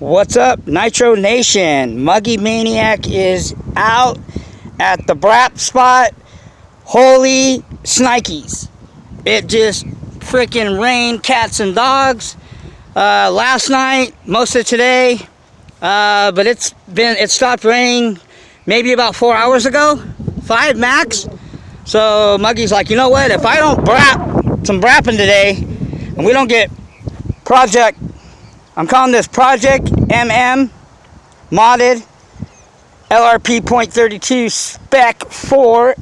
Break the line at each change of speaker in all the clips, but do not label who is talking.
What's up, Nitro Nation? Muggy Maniac is out at the Brap spot. Holy snikes. It just freaking rained cats and dogs last night, most of today, but it stopped raining maybe about 4 hours ago, 5 max. So Muggy's like, you know what, if I don't brap some brapping today and we don't get I'm calling this Project MM modded lrp.32 spec 4,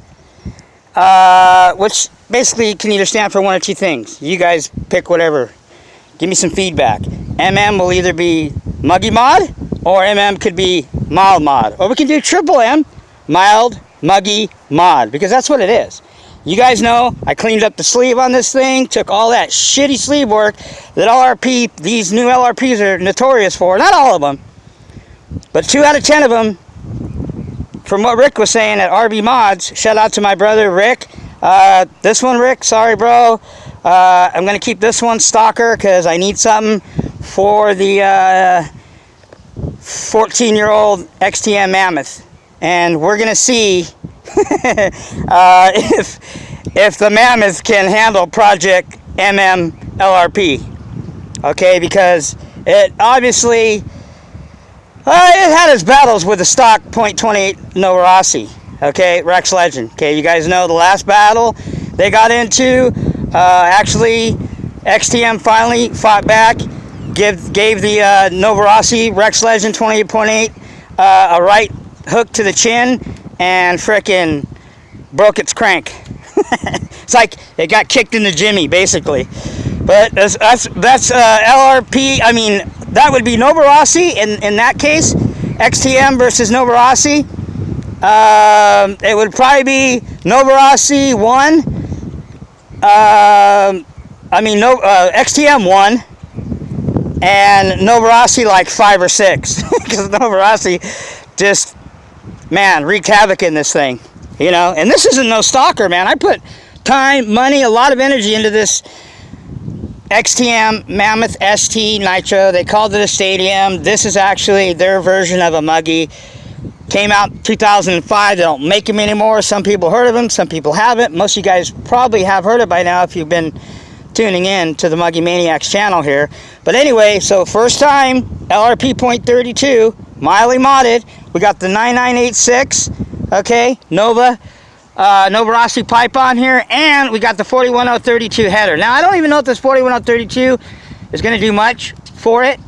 which basically can either stand for one or two things. You guys pick whatever. Give me some feedback. MM will either be Muggy mod, or MM could be mild mod, or we can do triple M, mild Muggy mod, because that's what it is. You guys know I cleaned up the sleeve on this thing, took all that shitty sleeve work that these new LRPs are notorious for. Not all of them, but 2 out of 10 of them, from what Rick was saying at RB Mods. Shout out to my brother Rick. This one, Rick, sorry bro. I'm going to keep this one stalker because I need something for the 14-year-old XTM Mammoth. And we're going to see if the Mammoth can handle Project MM LRP. Okay, because it obviously it had its battles with the stock .28 Novarasi. Okay, Rex Legend. Okay, you guys know the last battle they got into. Actually, XTM finally fought back, gave the Novarasi Rex Legend 28.8 a right hook to the chin, and frickin' broke its crank. It's like it got kicked in the jimmy, basically. But that's LRP. I mean, that would be Novarasi in that case. XTM versus Novarasi. It would probably be Novarasi 1. XTM 1. And Novarasi like 5 or 6. Because Novarasi just, man, wreaked havoc in this thing. You know, and this isn't no stalker, man. I put time, money, a lot of energy into this XTM Mammoth ST Nitro. They called it a Stadium. This is actually their version of a Muggy. Came out in 2005. They don't make them anymore. Some people heard of them, some people haven't. Most of you guys probably have heard it by now if you've been tuning in to the Muggy Maniacs channel here. But anyway, so first time LRP.32, mildly modded. We got the 9986, okay, Novarasi pipe on here, and we got the 41032 header. Now I don't even know if this 41032 is going to do much for it,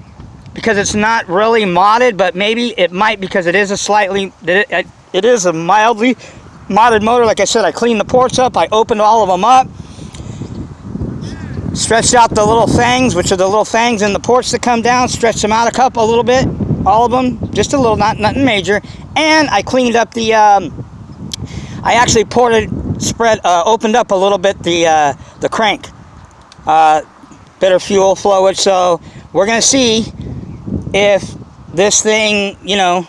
because it's not really modded, but maybe it might, because it is a mildly modded motor. Like I said, I cleaned the ports up, I opened all of them up, stretched out the little fangs, which are the little fangs in the ports that come down, stretched them out a little bit, all of them, just a little, nothing major. And I cleaned up the, I actually opened up a little bit the crank, bit of fuel flowage. So we're gonna see if this thing, you know,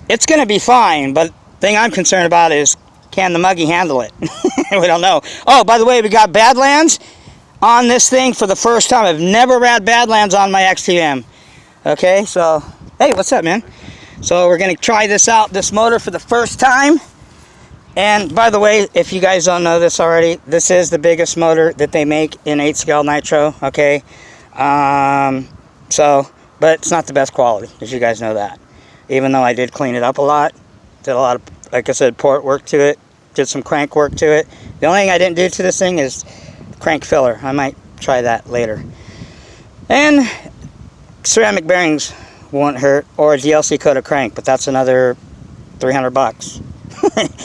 it's gonna be fine. But the thing I'm concerned about is, can the Muggy handle it? We don't know. Oh, by the way, we got Badlands on this thing for the first time. I've never had Badlands on my XTM. Okay, so, hey, what's up, man? So we're going to try this out, this motor, for the first time. And by the way, if you guys don't know this already, this is the biggest motor that they make in 8-scale nitro, okay? But it's not the best quality, as you guys know that. Even though I did clean it up a lot, did a lot of, like I said, port work to it, did some crank work to it. The only thing I didn't do to this thing is crank filler. I might try that later. And ceramic bearings won't hurt, or a DLC coated crank, but that's another $300.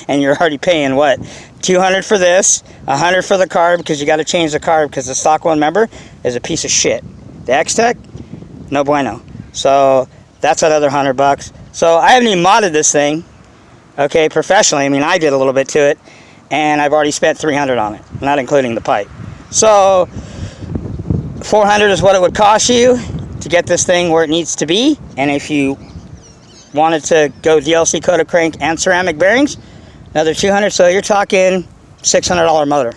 And you're already paying what, $200 for this, $100 for the carb, because you got to change the carb, because the stock one, remember, is a piece of shit. The X-Tech, no bueno. So that's another $100. So I haven't even modded this thing, okay, professionally. I mean, I did a little bit to it, and I've already spent $300 on it, not including the pipe. So $400 is what it would cost you to get this thing where it needs to be. And if you wanted to go DLC coated crank and ceramic bearings, another $200. So you're talking $600 motor.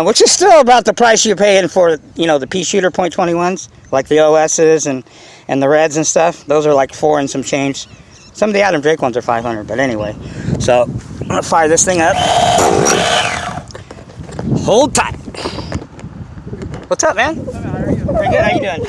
which is still about the price you're paying for, you know, the pea shooter .21s, like the OSs and the Reds and stuff. Those are like 4 and some change. Some of the Adam Drake ones are 500, but anyway. So I'm gonna fire this thing up. Hold tight. What's up, man? Very good. How you doing?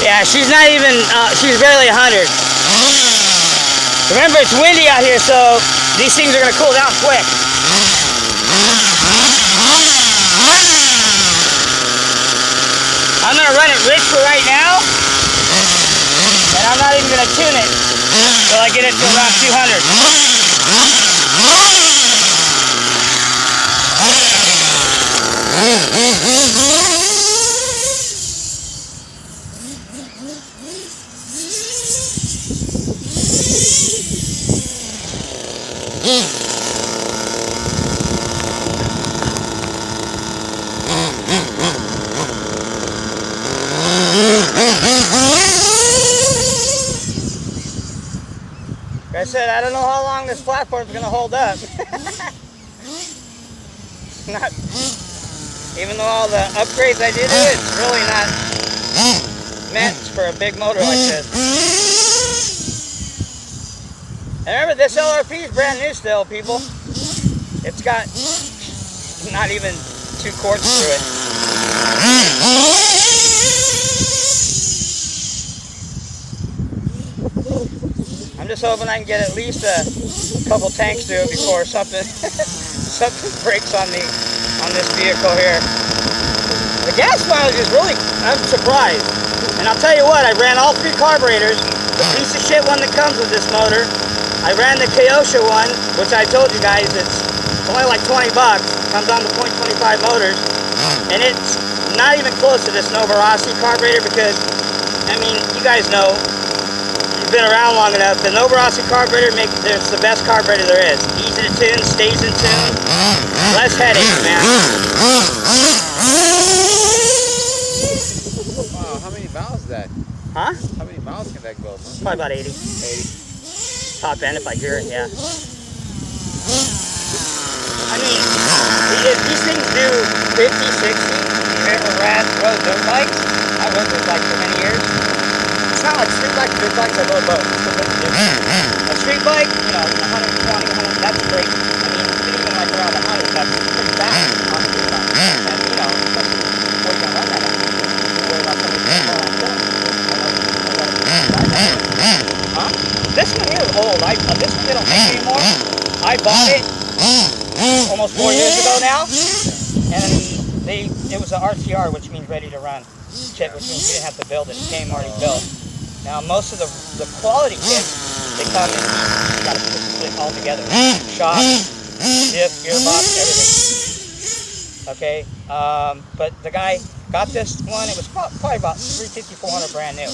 Yeah, she's not even, she's barely 100. Remember, it's windy out here, so these things are going to cool down quick. I'm going to run it rich for right now, and I'm not even going to tune it until I get it to around 200. Like I said, I don't know how long this platform's going to hold up. Not, even though all the upgrades I did to it, it's really not meant for a big motor like this. And remember, this LRP is brand new still, people. It's got not even 2 quarts through it. I'm just hoping I can get at least a couple tanks through it before something something breaks on this vehicle here. The gas mileage is really, I'm surprised. And I'll tell you what, I ran all 3 carburetors. The piece of shit one that comes with this motor. I ran the Kyosha one, which I told you guys it's only like 20 bucks. Comes on the .25 motors, and it's not even close to this Novarossi carburetor because, I mean, you guys know. Been around long enough. The Novarossi carburetor it's the best carburetor there is. Easy to tune, stays in tune, less headaches, man.
Wow, how many miles is that?
Huh?
How many miles can that go?
Probably about 80.
80.
Top end if I hear it, yeah. I mean, if these things do 50, 60, you ever rode dirt bikes? I rode dirt bikes for many years. It's not like street bikes, dirt bikes, I rode both. A street bike, you know, 120, 100, that's great. I mean, even like around 100, that's pretty fast on a street bike. And, you know, what are you going to run that at? You're worried about somebody's going to fall on foot. Huh? This one here is old. This one they don't make anymore. I bought it almost 4 years ago now. And it was an RTR, which means ready to run kit, which means you didn't have to build it. It came already built. Now, most of the quality kits, they come in, you got to put it all together. Shock, diff, gearbox, everything. Okay, but the guy got this one, it was probably about $350, $400 brand new.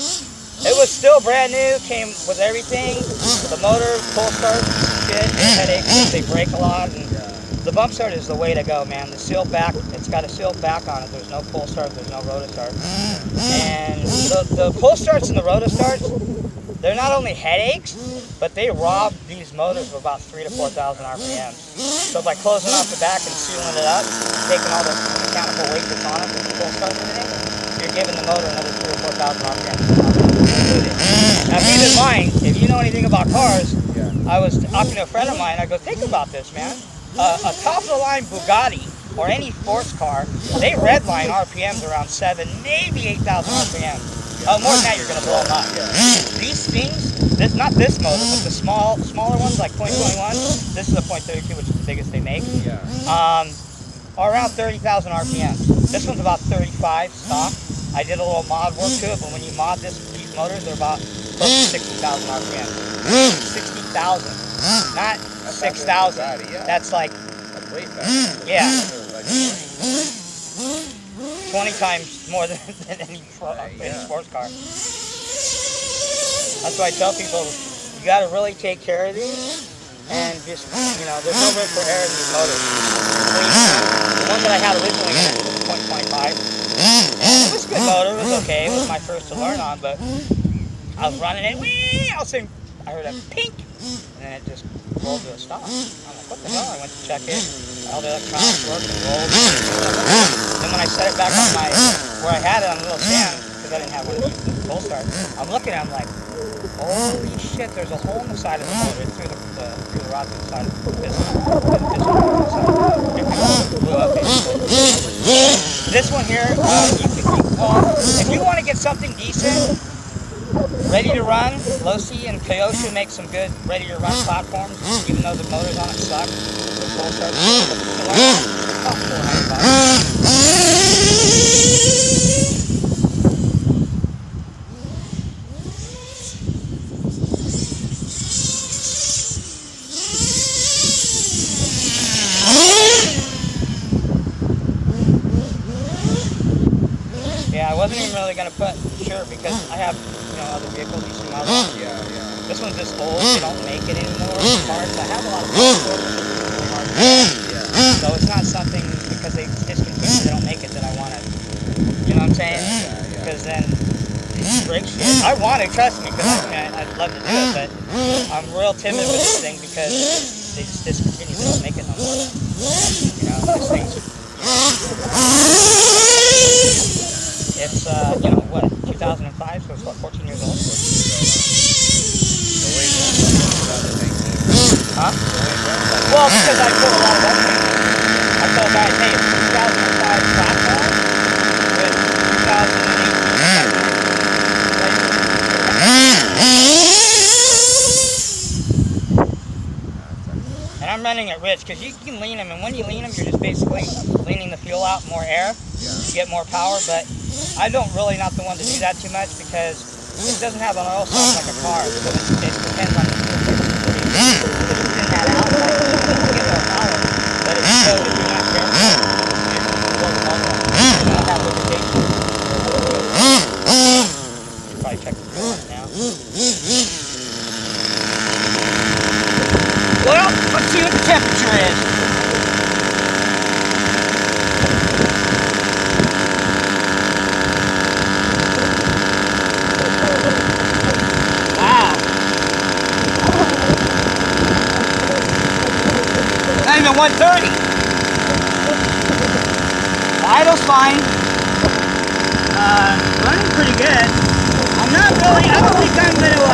It was still brand new, came with everything, the motor, full start, shit, headaches, they break a lot, and the bump start is the way to go, man. The sealed back, it's got a sealed back on it. There's no pull start, there's no rotor start. And the pull starts and the rotor starts, they're not only headaches, but they rob these motors of about 3,000 to 4,000 RPMs. So by closing off the back and sealing it up, taking all the mechanical weight that's on it with the pull start and everything, you're giving the motor another 3,000 or 4,000 RPM. Now keep in mind, if you know anything about cars, I was talking to a friend of mine, I go, think about this, man. A top-of-the-line Bugatti or any sports car, they redline RPMs around 7, maybe 8,000 RPM. More than that, you're going to blow them up. These things, not this motor, but the smaller ones like .21, this is a .32, which is the biggest they make, are around 30,000 RPMs. This one's about 35 stock. I did a little mod work to it, but when you mod these motors, they're about close to 60,000 RPMs. 60,000, not 6,000. That's like,
way faster.
yeah, 20 times more than any sports car. That's why I tell people, you got to really take care of these, and just, you know, there's no room for error in these motors. The one that I had originally was .25. It was a good motor, it was okay, it was my first to learn on, but I was running it, whee, all of a sudden I heard a pink, and then it just rolled to a stop. I'm like, what the hell? I went to check it, all the electronics worked and rolled. Then when I set it back on my, where I had it on a little stand, because I didn't have one of these full start, I'm looking at it, I'm like, holy shit, there's a hole in the side of the motor, it's through the rod to the side of the piston. Blew up basically. This one here, if you want to get something decent, ready to run, Losi and Kyosho make some good ready to run platforms, even though the motors on it suck. The full start about Yeah, I wasn't even really going to put sure because I have, you know, other vehicles you see my life. This one's just old, they don't make it anymore. Parts. I have a lot of parts for it. So it's not something because they discontinue, they don't make it that I want to, you know what I'm saying? Because then it breaks shit. I want to, trust me, because I'd love to do it, but I'm real timid with this thing because they just discontinue, they don't make it no more. You know, this thing's, it's, you know, what, 2005, so it's what, 14 years old? Huh? Well, because I put a lot of everything. I told guys, hey, it's 2005 platform with 2018. And I'm running it rich, because you can lean them, and when you lean them, you're just basically leaning the fuel out, more air, you get more power, but I don't really not the one to do that too much, because it doesn't have an oil source like a car, so it depends on the fuel. That out, like, you get more power, but it's so if you're not careful, it blows the motor off. You don't have lubrication. You probably check the fuel on it now. Well, let's see what the temperature is. Not even 130. The idle's fine. Running pretty good. I'm not really, I don't think I'm going to,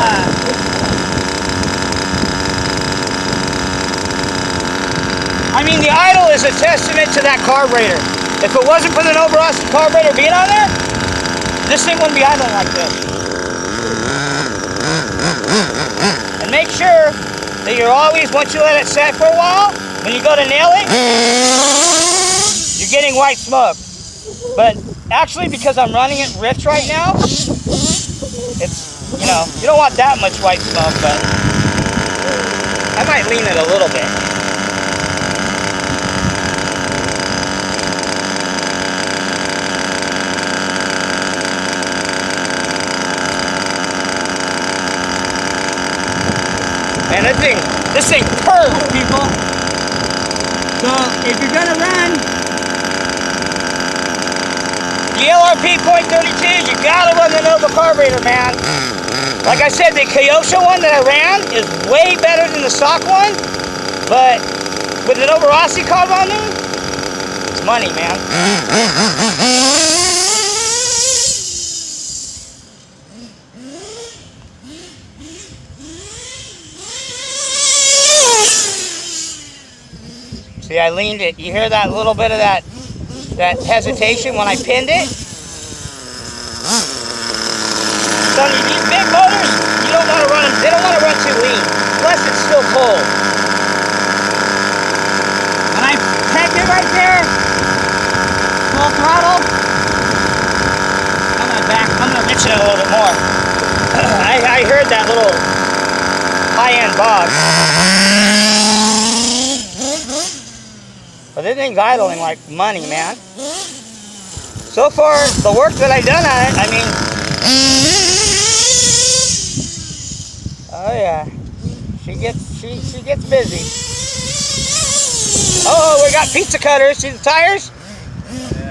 I mean, the idle is a testament to that carburetor. If it wasn't for the Novarossi carburetor being on there, this thing wouldn't be idling like this. And make sure that you're always, once you let it set for a while, when you go to nail it, you're getting white smoke. But actually, because I'm running it rich right now, it's, you know, you don't want that much white smoke, but I might lean it a little bit. Man, this thing purrs, people. So if you're gonna run the lrp.32, you gotta run the Nova carburetor, man. Like I said, the Kyosho one that I ran is way better than the stock one, but with the Novarossi carb on there, it's money, man. See, I leaned it. You hear that little bit of that hesitation when I pinned it? So these big motors, you don't want to run them. They don't want to run too lean, unless it's still cold. When I pegged it right there, full throttle, I'm gonna reach it a little bit more. I heard that little high-end bob. But this thing's idling like money, man. So far, the work that I've done on it, I mean, oh yeah, she gets busy. Oh, we got pizza cutters. See the tires?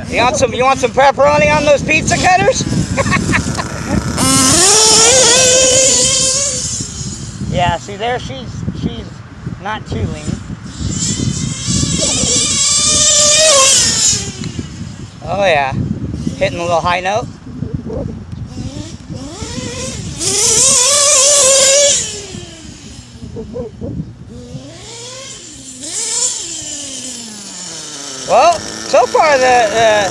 You want some pepperoni on those pizza cutters? Yeah, see there, she's not too lean. Oh yeah, hitting a little high note. Well, so far the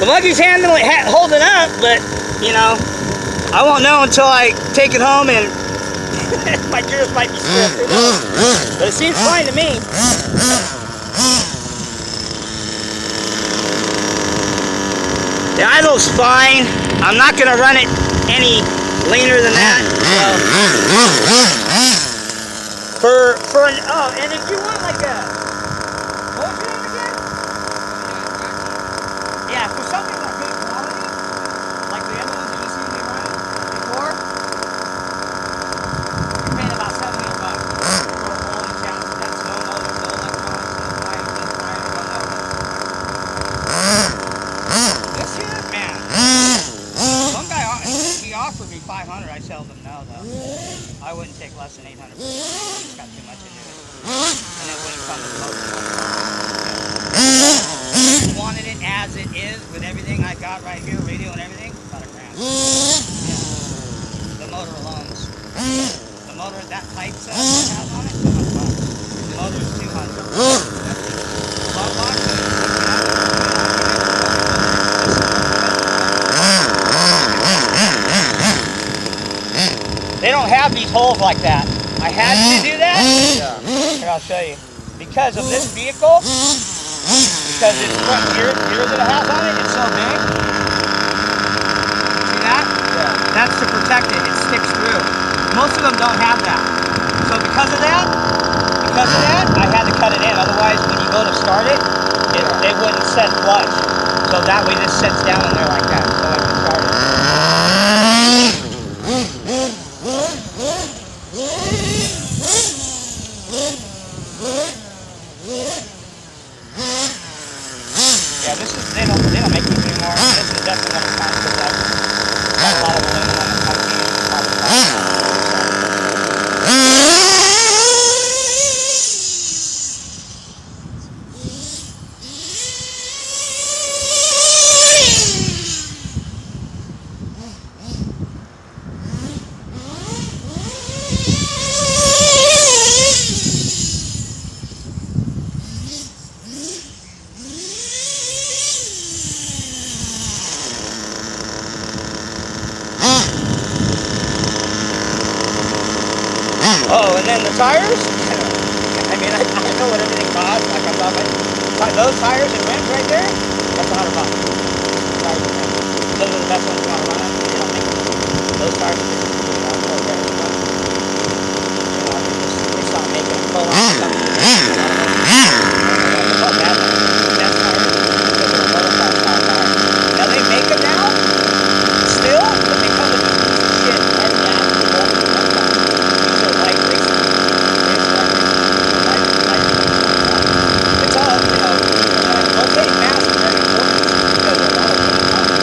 muggy's holding up, but you know, I won't know until I take it home and my gears might be stripped. But it seems fine to me. The idle's fine. I'm not going to run it any leaner than that. And if you want like a, what was your name again? Yeah, for something like good quality, like the other ones that you seen me run before, you're paying about $700 for a quality chassis. That's no motor, no electronics, no lights, no tires, no nothing. This here, man. Some guy, he offered me $500. I told him no, though. I wouldn't take less than $800. It's got too much into it. And it wouldn't come with motor. Wanted it as it is with everything I got right here, radio and everything, about $1,000. Yeah. The motor alone. The motor, that type set it has on it, $200. The motor is $200. They don't have these holes like that. I had to do that. Yeah. Here, I'll show you. Because of this vehicle, because its front gear that it has on it, it's so big. See that? Yeah. That's to protect it. It sticks through. Most of them don't have that. So because of that, I had to cut it in. Otherwise, when you go to start it, it wouldn't set flush. So that way this sets down in there like that. So I can start it. Yeah, they don't make these anymore. This is definitely one of the times because I've got a lot of aluminum on the company. Oh, and then the tires? I mean, I know what everything costs. Like I'm talking, those tires and rims right there, that's $100. Tires and rims. Those are the best ones you want to run on. They don't make them. Those tires are just, they stopped making them. Pull on something. Now they make them now, still, but they come with these pieces of shit. It's all, you know, rotating mass is very important because a lot of them come with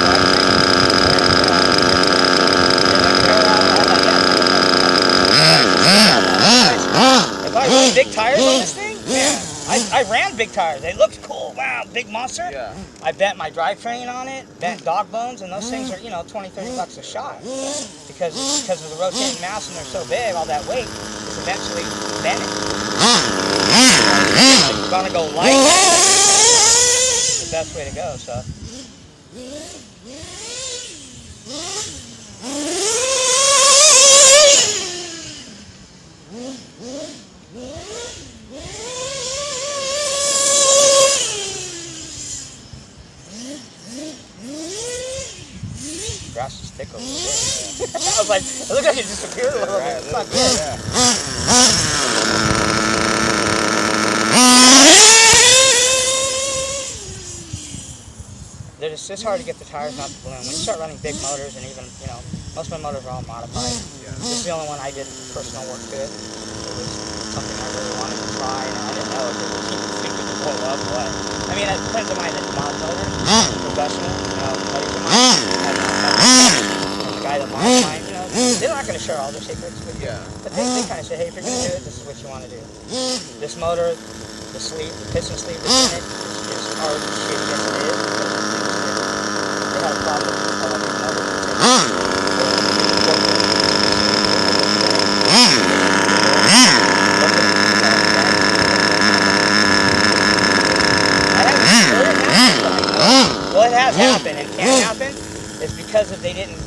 if I run big tires on this thing, man, I ran big tires. They looked cool. Wow, big monster. Yeah. I bent my drivetrain on it, bent dog bones, and those things are, you know, $20, $30 a shot because of the rotating mass, and they're so big, all that weight. is eventually bend it. Like you're gonna go light. That's the best way to go. So. Grass is thick over there. I was like, it looked like it disappeared a little bit. It's not good. It's just hard to get the tires not to balloon. When you start running big motors, and even, you know, most of my motors are all modified. This is the only one I did personal work to it. It was something I really wanted to try, and I didn't know if it would blow up or what. I mean, friends of mine that mod motors, professional, you know, buddies of mine, and the guy that mods mine, you know, they're not going to share all their secrets with you. But they kind of say, hey, if you're going to do it, this is what you want to do. This motor, the sleeve, the piston sleeve that's in it, is hard as shit as it is. They had a problem with the electric motor. Well, it has happened and can happen. It's because if they didn't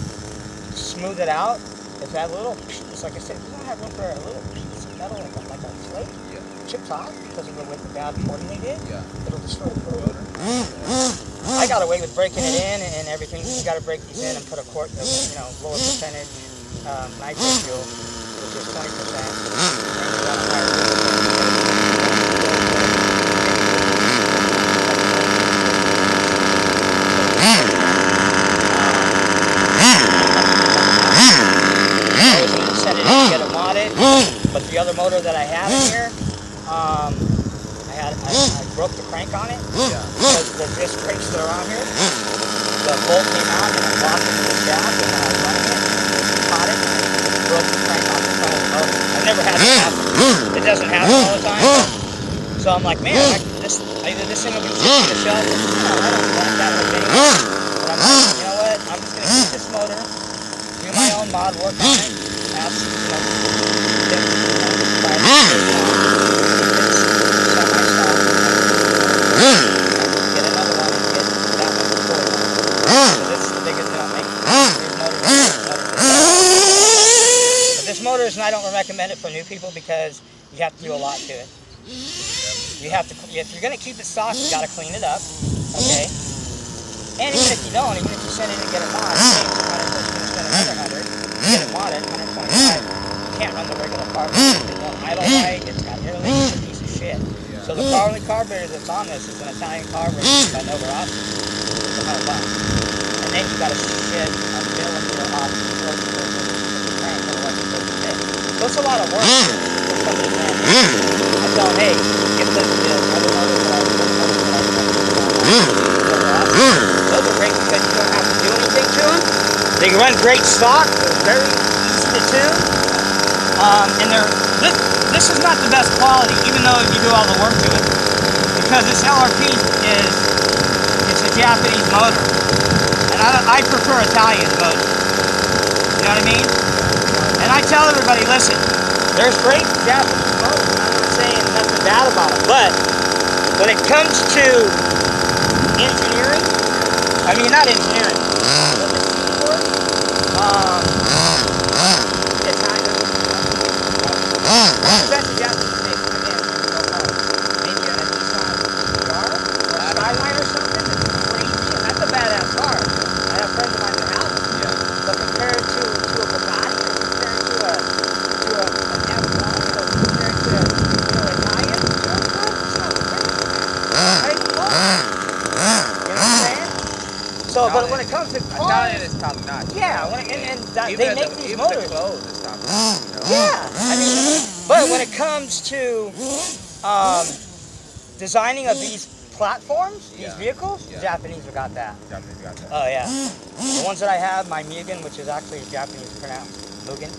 smooth it out, it's that little, it's like I said, you don't have room for a little piece of metal like a slate. Chips off because of the bad porting they did. It'll destroy the motor. I got away with breaking it in and everything. You got to break these in and put a quart, you know, lower percentage nitro fuel, which is 20%. And you got a higher set it in to get it modded, but the other motor that I have in here, I broke the crank on it because the disc brakes that are on here, the bolt came out and I lost it to the shaft, and when I was running it, caught it, and broke the crank off the front of the motor. I've never had that happen. It doesn't happen all the time. So I'm like, man, either this thing will be sitting on the shelf, or, you know, I don't want that much anyway. But I'm like, you know what, I'm just going to keep this motor, do my own mod work on it, ask, you know, get another one and get that one before. So this is the biggest thing I'm making. But this motor is, and I don't recommend it for new people because you have to do a lot to it. You have to, if you're going to keep it stock, you got to clean it up, okay? And even if you don't, even if you send it and get it modded, you spend another $100, get it modded, $125. You can't run the regular carburetor. It won't idle right. It's got air leaks. It's a piece of shit. So the only carburetor that's on this is an Italian carburetor by Novarossi. It's $100. And then you got to shit a bill into the off the crank for electric fit. So it's a lot of work. I tell them, hey, get this other motor that those are great because you don't have to do anything to them. They run great stock. They're very easy to tune. And this is not the best quality, even though you do all the work to it, because this LRP it's a Japanese motor, and I prefer Italian motors. You know what I mean? And I tell everybody, listen, there's great Japanese motors. I'm not saying nothing bad about them, but when it comes to engineering, I mean not engineering, that's a Japanese thing. Maybe in a Nissan car or a Skyline or something that's crazy, and that's a badass car. I have friends of mine that have them. But compared to a Bugatti, or compared to an F1, or compared to Italian, it's not crazy. Right? You know what I'm saying? So, but when it comes to cars,
Italian is top notch.
Yeah, they make these motors.
The clothes is top notch.
Yeah, I mean, but when it comes to designing of these platforms, these vehicles, the Japanese have got that.
Japanese got that.
Oh yeah, the ones that I have, my Mugen, which is actually Japanese pronounced Mugen,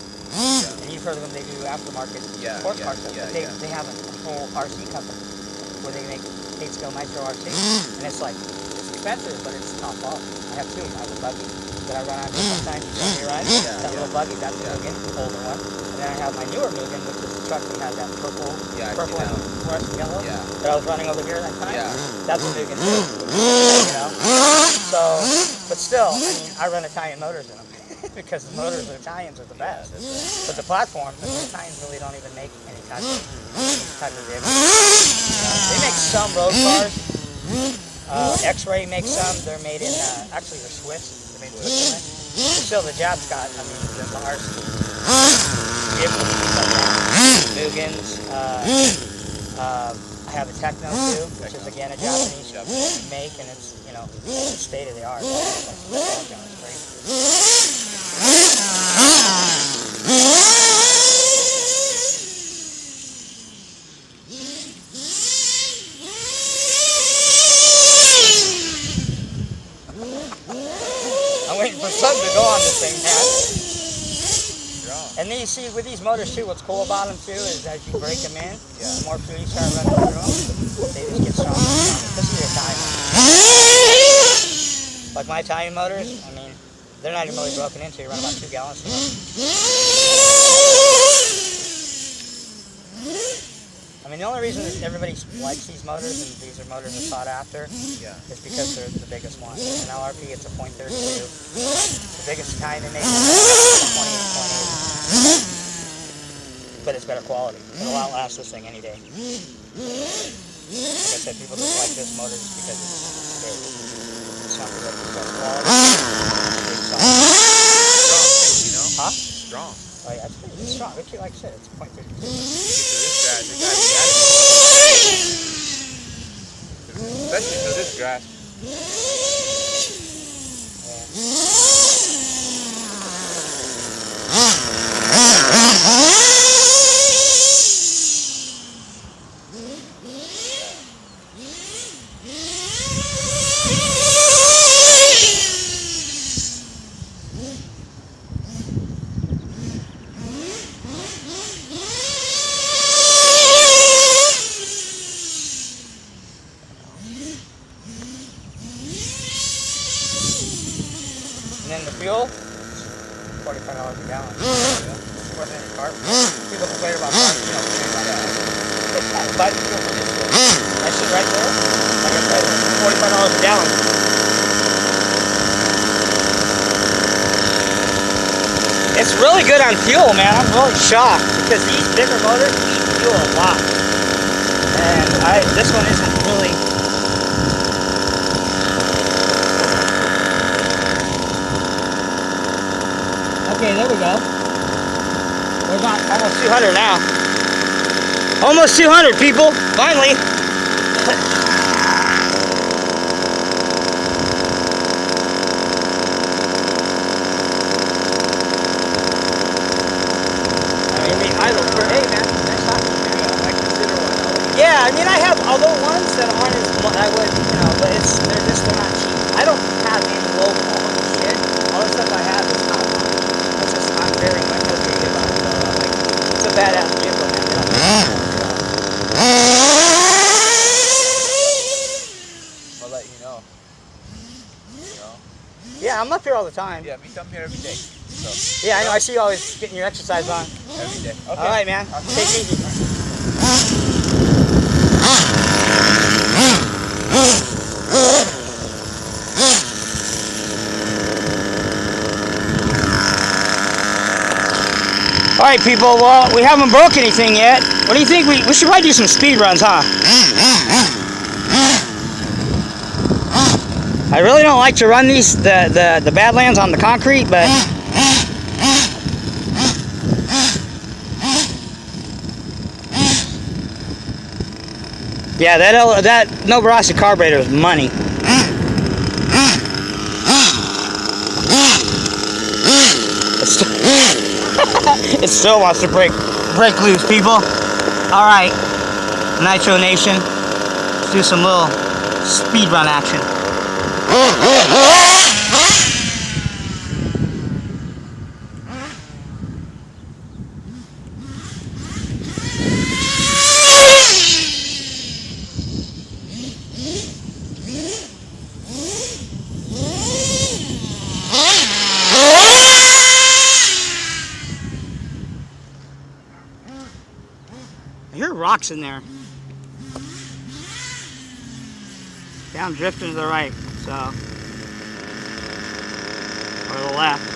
and you've heard of them. They do aftermarket sports cars, but they have a whole RC company where they make 8-scale nitro RC, and it's like it's expensive, but it's top off. I have two. I have a buggy. that I run on sometimes. You see me run? That little buggy, that's the Mugen, older one. And then I have my newer Mugen, which is the truck that has that purple and fluorescent yellow that I was running over here that time. That's a Mugen too. You know? So, but still, I mean, I run Italian motors in them because the motors of Italians are the best. But the platform, the Italians really don't even make any type of vehicle. They make some road cars. X-Ray makes some. They're made in, actually they're Swiss. They're made in Switzerland. But still, the Japs got, I mean, the Mars vehicles like that. Mugens. I have a Techno too, which is again a Japanese make, and it's, you know, it's state of the art. It's crazy. I'm waiting for something to go on this thing, man. And then you see with these motors too, what's cool about them too is as you break them in, the more fuel you start running through them, they just get stronger and stronger. This is the Italian motor. Like my Italian motors, I mean, they're not even really broken into. You run about 2 gallons to them. I mean, the only reason that everybody likes these motors, and these are motors that are sought after, is because they're the biggest one. In LRP, it's a .32. The biggest kind they make is 28.8. But it's better quality. It'll outlast this thing any day. Like I said, people just like this motor just because it's big. It's something that's better quality.
Strong, you know?
Huh?
Strong.
Oh yeah, it's pretty strong. Actually, like I said, it's .32.
Especially for this grass.
And then the fuel, $45 a gallon. Worth any car. People complain about cars, you know, buy the fuel for this. That shit right there, like I said, $45 a gallon. It's really good on fuel, man. I'm really shocked because these bigger motors eat fuel a lot. And this one isn't really. Okay, there we go. We're about almost 200 now. Almost 200, people. Finally. I mean, the idle per day, man. Nice talking to you.
I consider one.
Yeah, I mean, I have other ones that aren't as much. I would, you know, but they're not cheap. I don't have any low quality shit. All the stuff I have is not. I'm very much okay about it. Like, it's a badass vehicle, man.
I'll let you know.
Yeah, I'm up here all the time.
Yeah, me come here every day. So,
yeah, I know. I see you always getting your exercise on.
every day. Okay.
All right, man. Take it easy. Alright people, well, we haven't broke anything yet. What do you think? We should probably do some speed runs, huh? I really don't like to run these, the Badlands on the concrete, but... Yeah, that Novarossi carburetor is money. It still wants to break loose, people. All right, Nitro Nation, let's do some little speed run action. I hear rocks in there. Yeah, I'm drifting to the right, so. Or the left.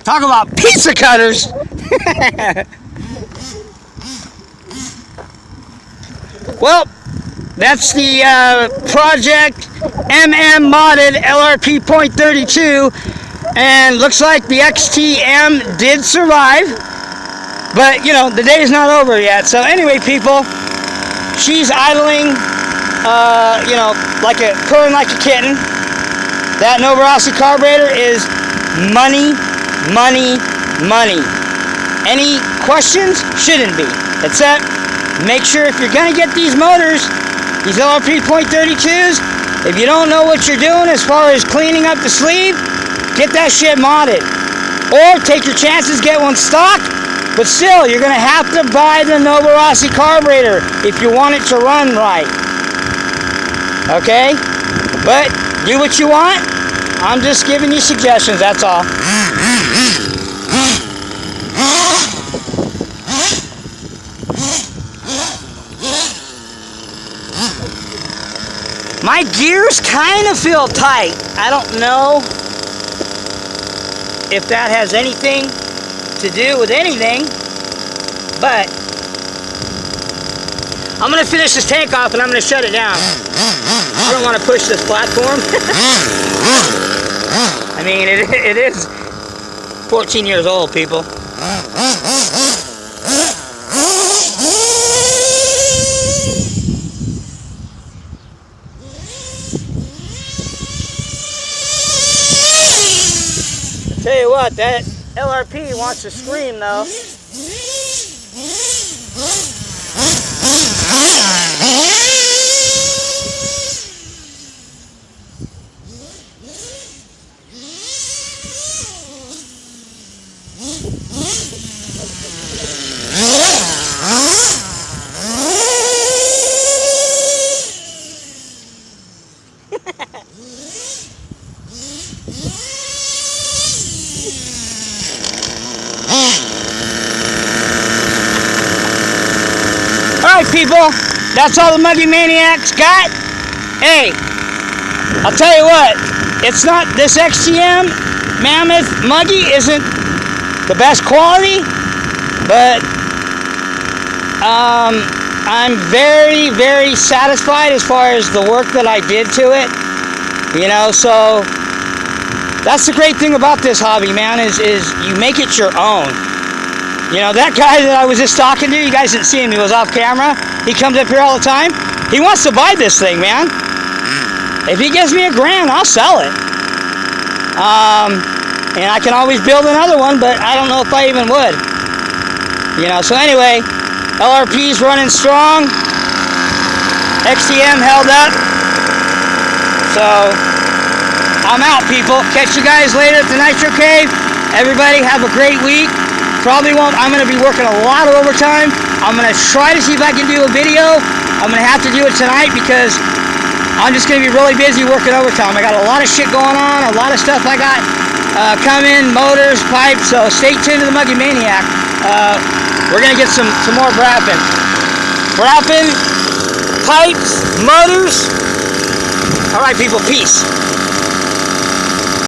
Talk about pizza cutters. Well, that's the project modded lrp.32, and looks like the XTM did survive, but you know, the day's not over yet. So anyway, people, she's idling, you know, purring like a kitten. That Novorossi carburetor is money, money, money. Any questions? Shouldn't be. Except, make sure if you're gonna get these motors, these lrp.32s, if you don't know what you're doing as far as cleaning up the sleeve, get that shit modded. Or take your chances, get one stock, but still, you're gonna have to buy the Novorossi carburetor if you want it to run right. Okay? But do what you want. I'm just giving you suggestions, that's all. My gears kind of feel tight. I don't know if that has anything to do with anything, but I'm going to finish this tank off and I'm going to shut it down. I don't want to push this platform. I mean, it is 14 years old, people. Tell you what, that LRP wants to scream though. Alright people, that's all the Muggy Maniacs got. Hey, I'll tell you what, it's not, this XTM Mammoth Muggy isn't the best quality, but I'm very, very satisfied as far as the work that I did to it. You know, so that's the great thing about this hobby, man, is you make it your own. You know, that guy that I was just talking to, you guys didn't see him, he was off camera. He comes up here all the time. He wants to buy this thing, man. If he gives me $1,000, I'll sell it. And I can always build another one, but I don't know if I even would. You know, so anyway, LRP's running strong. XTM held up. So, I'm out, people. Catch you guys later at the Nitro Cave. Everybody have a great week. Probably won't. I'm going to be working a lot of overtime. I'm going to try to see if I can do a video. I'm going to have to do it tonight because I'm just going to be really busy working overtime. I got a lot of shit going on, a lot of stuff I got coming, motors, pipes, so stay tuned to the Muggy Maniac. We're going to get some more wrapping. Wrapping, pipes, motors. All right, people, peace.